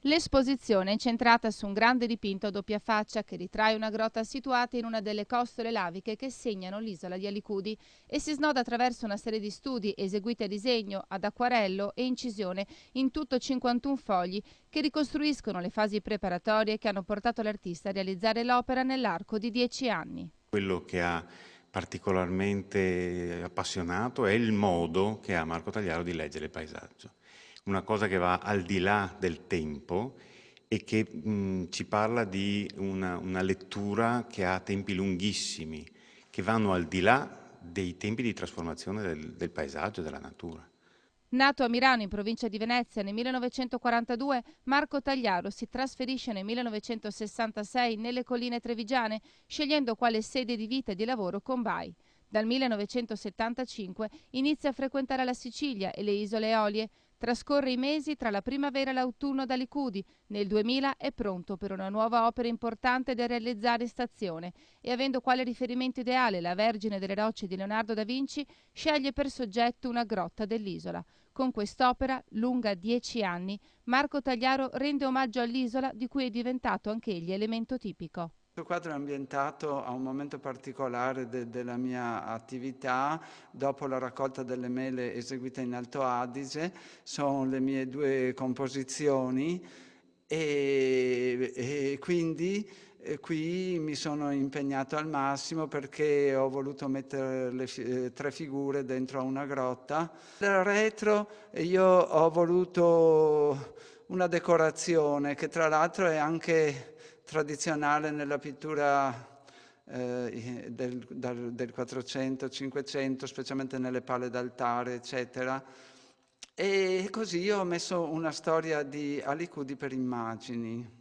L'esposizione è incentrata su un grande dipinto a doppia faccia che ritrae una grotta situata in una delle costole laviche che segnano l'isola di Alicudi e si snoda attraverso una serie di studi eseguiti a disegno, ad acquarello e incisione in tutto 51 fogli che ricostruiscono le fasi preparatorie che hanno portato l'artista a realizzare l'opera nell'arco di 10 anni. Quello che ha particolarmente appassionato è il modo che ha Marco Tagliaro di leggere il paesaggio, una cosa che va al di là del tempo e che ci parla di una lettura che ha tempi lunghissimi, che vanno al di là dei tempi di trasformazione del paesaggio, della natura. Nato a Milano in provincia di Venezia nel 1942, Marco Tagliaro si trasferisce nel 1966 nelle colline trevigiane, scegliendo quale sede di vita e di lavoro Combay. Dal 1975 inizia a frequentare la Sicilia e le isole Eolie. Trascorre i mesi tra la primavera e l'autunno da Licudi. Nel 2000 è pronto per una nuova opera importante da realizzare in stazione e, avendo quale riferimento ideale la Vergine delle Rocce di Leonardo da Vinci, sceglie per soggetto una grotta dell'isola. Con quest'opera, lunga 10 anni, Marco Tagliaro rende omaggio all'isola di cui è diventato anch'egli elemento tipico. Questo quadro è ambientato a un momento particolare della mia attività, dopo la raccolta delle mele eseguita in Alto Adige, sono le mie due composizioni e quindi qui mi sono impegnato al massimo perché ho voluto mettere tre figure dentro a una grotta. Nel retro io ho voluto una decorazione che tra l'altro è anche tradizionale nella pittura del 400-500, specialmente nelle pale d'altare, eccetera. E così ho messo una storia di Alicudi per immagini.